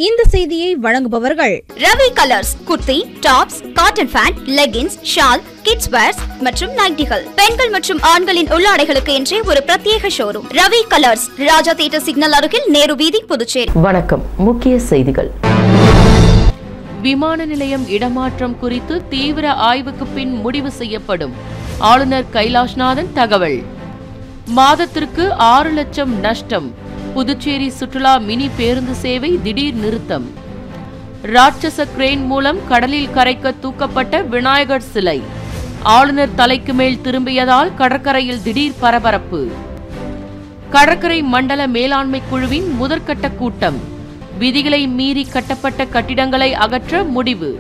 இந்த செய்தியை வழங்குபவர்கள் Ravi colours. Kurti, tops, cotton pant, leggings, shawl, kids wears மற்றும் நைட்டிகள், பெண்கள் மற்றும் ஆண்களின் உள்ளாடைகளுக்கு என்றே ஒரு பிரத்யேக showroom. Ravi colours, Raja theatre signal அருகில், நேரு வீதி, புதுச்சேரி. வணக்கம். முக்கிய செய்திகள். விமான நிலையம் இடமாற்றம் குறித்து தீவிர ஆய்வுக்கு பின் முடிவு செய்யப்படும். ஆளுநர் கைலாஷ்நாதன் தகவல். மாதத்திற்கு 6 லட்சம் நஷ்டம். புதுச்சேரி சுற்றுலா மினி பேருந்து சேவை திடீர் நிறுத்தம். ராட்சச கிரேன் மூலம் கடலில் கரைக்க தூக்கப்பட்ட விநாயகர் சிலை ஆளுநர் தலைக்கு மேல் திரும்பியதால் கடற்கரையில் திடீர் பரபரப்பு. கடற்கரை மண்டல மேலாண்மை குழுவின் முதற்கட்ட கூட்டம். விதிகளை மீறி கட்டப்பட்ட கட்டிடங்களை அகற்ற முடிவு.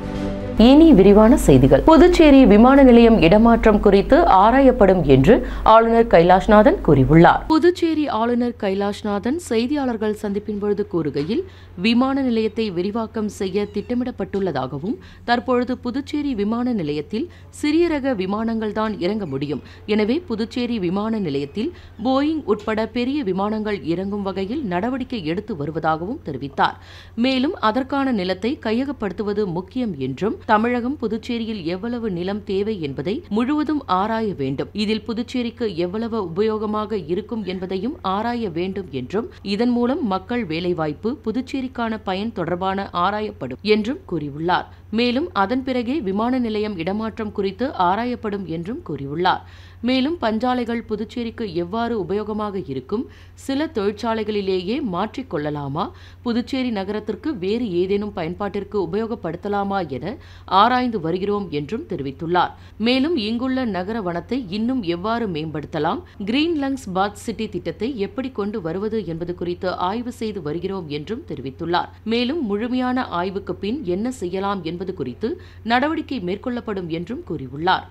இனி விரிவான செய்திகள். புதுச்சேரி விமான நிலையம் இடமாற்றம் குறித்து ஆராயப்படும் என்று ஆளுநர் கைலாஷ்நாதன் கூறியுள்ளார். புதுச்சேரி ஆளுநர் கைலாஷ்நாதன் செய்தியாளர்கள் சந்திப்பின் பொழுது கூறுகையில், விமான நிலையத்தை விரிவாக்கம் செய்ய திட்டமிடப்பட்டுள்ளதாகவும், தற்பொழுது புதுச்சேரி விமான நிலையத்தில் சிறிய ரக விமானங்கள் தான் இறங்க முடியும். எனவே புதுச்சேரி விமான நிலையத்தில் போயிங் உட்பட பெரிய விமானங்கள் இறங்கும் வகையில் நடவடிக்கை எடுத்து வருவதாகவும் தெரிவித்தார். மேலும் அதற்கான நிலத்தை கையகப்படுத்துவது முக்கியம் என்றும், தமிழகம் புதுச்சேரியில் எவ்வளவு நிலம் தேவை என்பதை முழுவதும் ஆராய வேண்டும். இதில் புதுச்சேரிக்கு எவ்வளவு உபயோகமாக இருக்கும் என்பதையும் ஆராய வேண்டும் என்றும், இதன் மூலம் மக்கள் வேலைவாய்ப்பு, புதுச்சேரிக்கான பயன் தொடர்பான ஆராயப்படும் என்றும் கூறியுள்ளார். மேலும் அதன் பிறகே விமான நிலையம் இடமாற்றம் குறித்து ஆராயப்படும் என்றும் கூறியுள்ளார். மேலும் பஞ்சாலைகள் புதுச்சேரிக்கு எவ்வாறு உபயோகமாக இருக்கும், சில தொழிற்சாலைகளிலேயே மாற்றிக்கொள்ளலாமா, புதுச்சேரி நகரத்திற்கு வேறு ஏதேனும் பயன்பாட்டிற்கு உபயோகப்படுத்தலாமா என ஆராய்ந்து வருகிறோம் என்றும் தெரிவித்துள்ளார். மேலும் இங்குள்ள நகர வனத்தை இன்னும் எவ்வாறு மேம்படுத்தலாம், கிரீன் லங்ஸ் பாத் சிட்டி திட்டத்தை எப்படி கொண்டு வருவது என்பது குறித்து ஆய்வு செய்து வருகிறோம் என்றும் தெரிவித்துள்ளார். மேலும் முழுமையான ஆய்வுக்கு பின் என்ன செய்யலாம் என்பது குறித்து நடவடிக்கை மேற்கொள்ளப்படும் என்றும் கூறியுள்ளார்.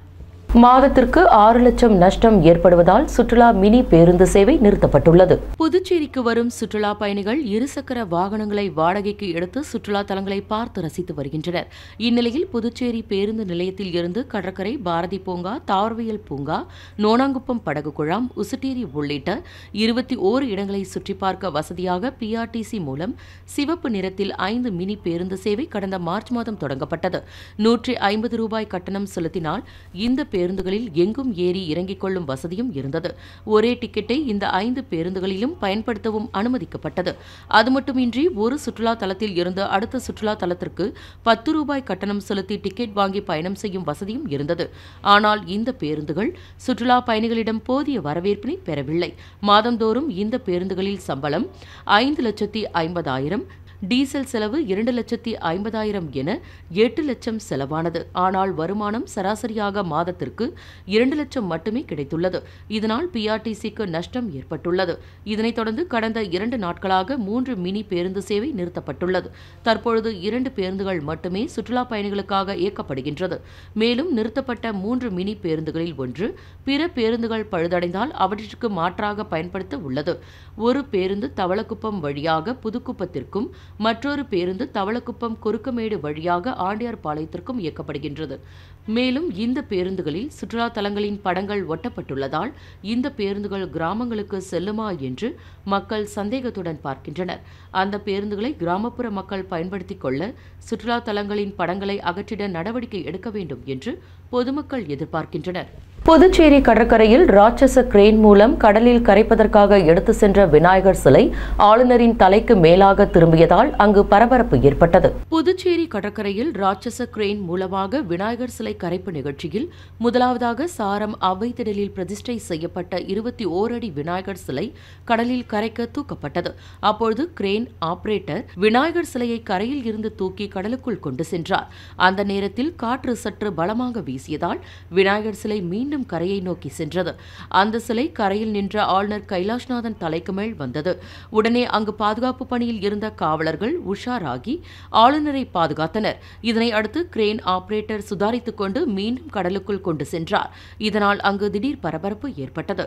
மாதத்திற்கு 6 லட்சம் நஷ்டம் ஏற்படுவதால் சுற்றுலா மினி பேருந்து சேவை நிறுத்தப்பட்டுள்ளது. புதுச்சேரிக்கு வரும் சுற்றுலா பயணிகள் இருசக்கர வாகனங்களை வாடகைக்கு எடுத்து சுற்றுலா தலங்களை பார்த்து ரசித்து வருகின்றனர். இந்நிலையில் புதுச்சேரி பேருந்து நிலையத்தில் இருந்து கடற்கரை, பாரதி பூங்கா, தாவரவியல் பூங்கா, நோனாங்குப்பம் படகு குழாம், உசுட்டேரி உள்ளிட்ட 21 இடங்களை சுற்றி பார்க்க வசதியாக PRTC மூலம் சிவப்பு நிறத்தில் 5 மினி பேருந்து சேவை கடந்த மார்ச் மாதம் தொடங்கப்பட்டது. 150 ரூபாய் கட்டணம் செலுத்தினால் இந்த பேருந்துகளில் எங்கும் ஏறி இறங்கிக் கொள்ளும் வசதியும் இருந்தது. ஒரே டிக்கெட்டை இந்த 5 பேருந்துகளிலும் பயன்படுத்தவும் அனுமதிக்கப்பட்டது. அது மட்டுமின்றி ஒரு சுற்றுலா தலத்தில் இருந்து அடுத்த சுற்றுலா தலத்திற்கு 10 ரூபாய் கட்டணம் செலுத்தி டிக்கெட் வாங்கி பயணம் செய்யும் வசதியும் இருந்தது. ஆனால் இந்த பேருந்துகள் சுற்றுலா பயணிகளிடம் போதிய வரவேற்பினை பெறவில்லை. மாதந்தோறும் இந்த பேருந்துகளில் சம்பளம் 5,50,000, டீசல் செலவு 2,50,000 என 8 லட்சம் செலவானது. ஆனால் வருமானம் சராசரியாக மாதத்திற்கு 2 லட்சம் மட்டுமே கிடைத்துள்ளது. இதனால் PRTCக்கு நஷ்டம் ஏற்பட்டுள்ளது. இதனைத் தொடர்ந்து கடந்த 2 நாட்களாக 3 மினி பேருந்து சேவை நிறுத்தப்பட்டுள்ளது. தற்பொழுது 2 பேருந்துகள் மட்டுமே சுற்றுலா பயணிகளுக்காக இயக்கப்படுகின்றது. மேலும் நிறுத்தப்பட்ட 3 மினி பேருந்துகளில் ஒன்று பிற பேருந்துகள் பழுதடைந்தால் அவற்றிற்கு மாற்றாக பயன்படுத்த உள்ளது. ஒரு பேருந்து தவளக்குப்பம் வழியாக புதுக்குப்பத்திற்கும், மற்றொரு பேருந்து தவளக்குப்பம் குறுக்கமேடு வழியாக ஆண்டியார்பாளையத்திற்கும் இயக்கப்படுகின்றது. மேலும் இந்த பேருந்துகளில் சுற்றுலா தலங்களின் படங்கள் ஒட்டப்பட்டுள்ளதால் இந்த பேருந்துகள் கிராமங்களுக்கு செல்லுமா என்று மக்கள் சந்தேகத்துடன் பார்க்கின்றனர். அந்த பேருந்துகளை கிராமப்புற மக்கள் பயன்படுத்திக் கொள்ள சுற்றுலா தலங்களின் படங்களை அகற்றிட நடவடிக்கை எடுக்க வேண்டும் என்று பொதுமக்கள் எதிர்பார்க்கின்றனர். புதுச்சேரி கடற்கரையில் ராட்சச கிரேன் மூலம் கடலில் கரைப்பதற்காக எடுத்து சென்ற விநாயகர் சிலை ஆளுநரின் தலைக்கு மேலாக திரும்பியதால் அங்கு பரபரப்பு ஏற்பட்டது. புதுச்சேரி கடற்கரையில் ராட்சச கிரேன் மூலமாக விநாயகர் சிலை கரைப்பு நிகழ்ச்சியில் முதலாவதாக சாரம் அவ்வைத்திடலில் பிரதிஷ்டை செய்யப்பட்ட 21 அடி விநாயகர் சிலை கடலில் கரைக்க தூக்கப்பட்டது. அப்பொழுது கிரேன் ஆபரேட்டர் விநாயகர் சிலையை கரையில் இருந்து தூக்கி கடலுக்குள் கொண்டு சென்றார். அந்த நேரத்தில் காற்று சற்று பலமாக வீசியதால் விநாயகர் சிலை மீண்டும் கரையை நோக்கி சென்றது. அந்த சிலை கரையில் நின்ற ஆளுநர் கைலாஷ்நாதன் தலைக்கு மேல் வந்தது. உடனே அங்கு பாதுகாப்பு பணியில் இருந்த காவலர்கள் உஷாராகி ஆளுநரை பாதுகாத்தனர். இதனை அடுத்து கிரேன் ஆபரேட்டர் சுதாரித்துக் கொண்டு மீண்டும் கடலுக்குள் கொண்டு சென்றார். இதனால் அங்கு திடீர் பரபரப்பு ஏற்பட்டது.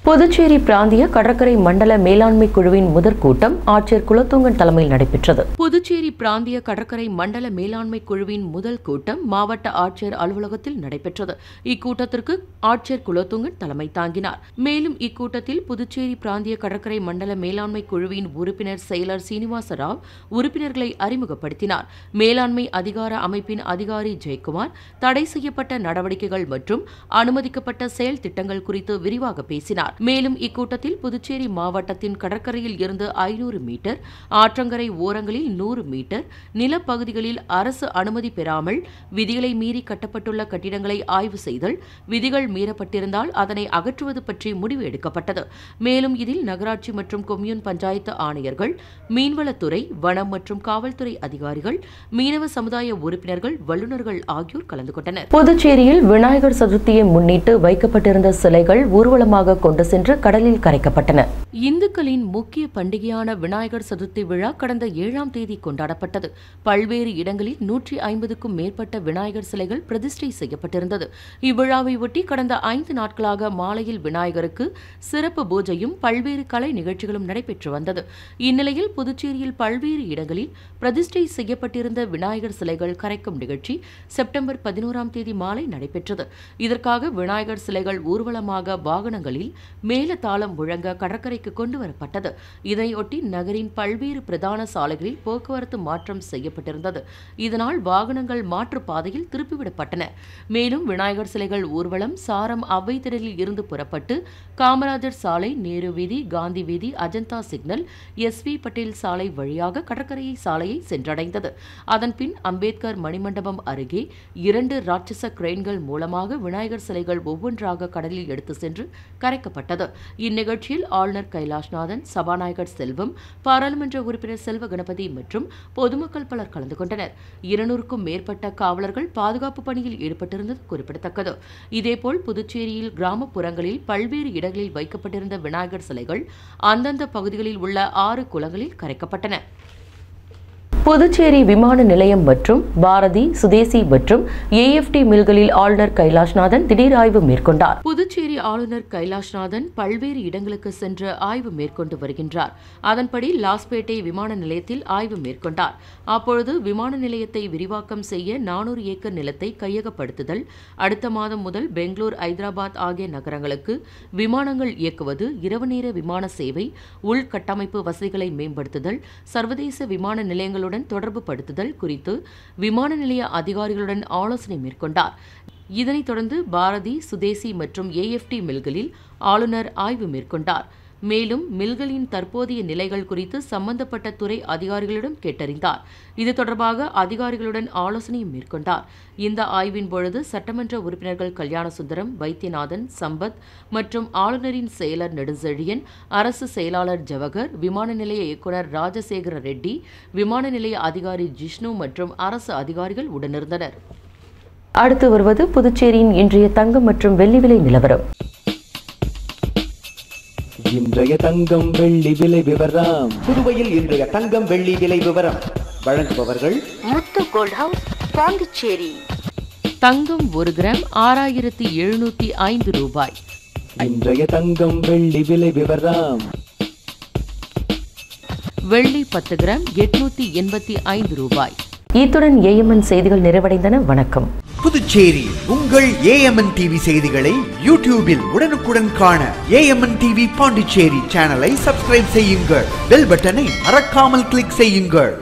புதுச்சேரி பிராந்திய கடற்கரை மண்டல மேலாண்மை குழுவின் முதற் கூட்டம் ஆட்சியர் குலத்துங்கன் தலைமையில் நடைபெற்றது. புதுச்சேரி பிராந்திய கடற்கரை மண்டல மேலாண்மை குழுவின் முதல் கூட்டம் மாவட்ட ஆட்சியர் அலுவலகத்தில் நடைபெற்றது. இக்கூட்டத்திற்கு ஆட்சியர் குலோத்துங்கன் தலைமை தாங்கினார். மேலும் இக்கூட்டத்தில் புதுச்சேரி பிராந்திய கடற்கரை மண்டல மேலாண்மை குழுவின் உறுப்பினர் செயலர் சீனிவாச ராவ் உறுப்பினர்களை அறிமுகப்படுத்தினார். மேலாண்மை அதிகார அமைப்பின் அதிகாரி ஜெயக்குமார் தடை செய்யப்பட்ட நடவடிக்கைகள் மற்றும் அனுமதிக்கப்பட்ட செயல் திட்டங்கள் குறித்து விரிவாக பேசினார். மேலும் இக்கூட்டத்தில் புதுச்சேரி மாவட்டத்தின் கடற்கரையில் இருந்து 500 மீட்டர், ஆற்றங்கரை ஓரங்களில் 100 மீட்டர், நிலப்பகுதிகளில் அரசு அனுமதி பெறாமல் விதிகளை மீறி கட்டப்பட்டுள்ள கட்டிடங்களை ஆய்வு செய்தல், விதிகள் மீறப்பட்டிருந்தால் அதனை அகற்றுவது பற்றி முடிவு எடுக்கப்பட்டது. மேலும் இதில் நகராட்சி மற்றும் கொம்யூன் பஞ்சாயத்து ஆணையர்கள், மீன்வளத்துறை, வனம் மற்றும் காவல்துறை அதிகாரிகள், மீனவ சமுதாய உறுப்பினர்கள், வல்லுநர்கள் ஆகியோர் கலந்து கொண்டனர். புதுச்சேரியில் விநாயகர் சதுர்த்தியை முன்னிட்டு வைக்கப்பட்டிருந்த சிலைகள் ஊர்வலமாக கொண்டு சென்று கடலில் கரைக்கப்பட்டன. இந்துக்களின் முக்கிய பண்டிகையான விநாயகர் சதுர்த்தி விழா கடந்த 7ஆம் தேதி கொண்டாடப்பட்டது. பல்வேறு இடங்களில் 150க்கும் மேற்பட்ட விநாயகர் சிலைகள் பிரதிஷ்டை செய்யப்பட்டிருந்தது. இவ்விழாவை ஒட்டி கடந்த 5 நாட்களாக மாலையில் விநாயகருக்கு சிறப்பு பூஜையும் பல்வேறு கலை நிகழ்ச்சிகளும் நடைபெற்று வந்தது. இந்நிலையில் புதுச்சேரியில் பல்வேறு இடங்களில் பிரதிஷ்டை செய்யப்பட்டிருந்த விநாயகர் சிலைகள் கரைக்கும் நிகழ்ச்சி செப்டம்பர் 11ஆம் தேதி மாலை நடைபெற்றது. இதற்காக விநாயகர் சிலைகள் ஊர்வலமாக வாகனங்களில் மேலதாளம் முழங்க கடற்கரைக்கு கொண்டுவரப்பட்டது. இதனையொட்டி நகரின் பல்வேறு பிரதான சாலைகளில் போக்குவரத்து மாற்றம் செய்யப்பட்டிருந்தது. இதனால் வாகனங்கள் மாற்றுப் பாதையில் திருப்பிவிடப்பட்டன. மேலும் விநாயகர் சிலைகள் ஊர்வலம் சாரம் அவ்வை திடலில் இருந்து புறப்பட்டு காமராஜர் சாலை, நேரு வீதி, காந்தி வீதி, அஜந்தா சிக்னல், SV பட்டேல் சாலை வழியாக கடற்கரை சாலையை சென்றடைந்தது. அதன்பின் அம்பேத்கர் மணிமண்டபம் அருகே 2 ராட்சச கிரெயின்கள் மூலமாக விநாயகர் சிலைகள் ஒவ்வொன்றாக கடலில் எடுத்து சென்று கரைக்கப்பட்டது. இந்நிகழ்ச்சியில் ஆளுநர் கைலாஷ்நாதன், சபாநாயகர் செல்வம், பாராளுமன்ற உறுப்பினர் செல்வ கணபதி மற்றும் பொதுமக்கள் பலர் கலந்து கொண்டனர். 200க்கும் மேற்பட்ட காவலர்கள் பாதுகாப்பு பணியில் ஈடுபட்டிருந்தது குறிப்பிடத்தக்கது. இதேபோல் புதுச்சேரியில் கிராமப்புறங்களில் பல்வேறு இடங்களில் வைக்கப்பட்டிருந்த விநாயகர் சிலைகள் அந்தந்த பகுதிகளில் உள்ள 6 குளங்களில் கரைக்கப்பட்டன. புதுச்சேரி விமான நிலையம் மற்றும் பாரதி, சுதேசி மற்றும் AFT மில்களில் ஆளுநர் கைலாஷ்நாதன் திடீர் ஆய்வு மேற்கொண்டார். புதுச்சேரி ஆளுநர் கைலாஷ்நாதன் பல்வேறு இடங்களுக்கு சென்று ஆய்வு மேற்கொண்டு வருகின்றார். அதன்படி லாஸ்பேட்டை விமான நிலையத்தில் ஆய்வு மேற்கொண்டார். அப்பொழுது விமான நிலையத்தை விரிவாக்கம் செய்ய 400 ஏக்கர் நிலத்தை கையகப்படுத்துதல், அடுத்த மாதம் முதல் பெங்களூர், ஐதராபாத் ஆகிய நகரங்களுக்கு விமானங்கள் இயக்குவது, இரவு நேர விமான சேவை, உள்கட்டமைப்பு வசதிகளை மேம்படுத்துதல், சர்வதேச விமான நிலையங்களுடன் தொடர்பு படுத்துதல் குறித்து விமான நிலைய அதிகாரிகளுடன் ஆலோசனை மேற்கொண்டார். இதனைத் தொடர்ந்து பாரதி, சுதேசி மற்றும் AFT மில்களில் ஆளுநர் ஆய்வு மேற்கொண்டார். மேலும் மில்களின் தற்போதைய நிலைகள் குறித்து சம்பந்தப்பட்ட துறை அதிகாரிகளிடம் கேட்டறிந்தார். இது தொடர்பாக அதிகாரிகளுடன் ஆலோசனையும் மேற்கொண்டார். இந்த ஆய்வின் பொழுது சட்டமன்ற உறுப்பினர்கள் கல்யாணசுந்தரம், வைத்தியநாதன், சம்பத் மற்றும் ஆளுநரின் செயலர் நெடுஞ்செழியன், அரசு செயலாளர் ஜவஹர், விமான நிலைய இயக்குநர் ராஜசேகர ரெட்டி, விமான நிலைய அதிகாரி ஜிஷ்ணு மற்றும் அரசு அதிகாரிகள் உடனிருந்தனர். அடுத்து வருவது புதுச்சேரியின் இன்றைய தங்கம் மற்றும் வெள்ளி விலை நிலவரம். இன்றைய தங்கம் வெள்ளி விலை விவரம். புதுவையில் இன்றைய தங்கம் வெள்ளி விலை விவரம் வழங்குபவர்கள் முத்து கோல்ட் ஹவுஸ், பாண்டிச்சேரி. தங்கம் 1 கிராம் 6705 ரூபாய். இன்றைய தங்கம் வெள்ளி விலை விவரம். வெள்ளி 10 கிராம் 885 ரூபாய். இத்துடன் AMN செய்திகள் நிறைவடைந்தன. வணக்கம். புதுச்சேரி உங்கள் AMN TV செய்திகளை யூடியூபில் உடனுக்குடன் காண AMN TV பாண்டிச்சேரி சேனலை சப்ஸ்கிரைப் செய்யுங்கள். பெல் பட்டனை மறக்காமல் கிளிக் செய்யுங்கள்.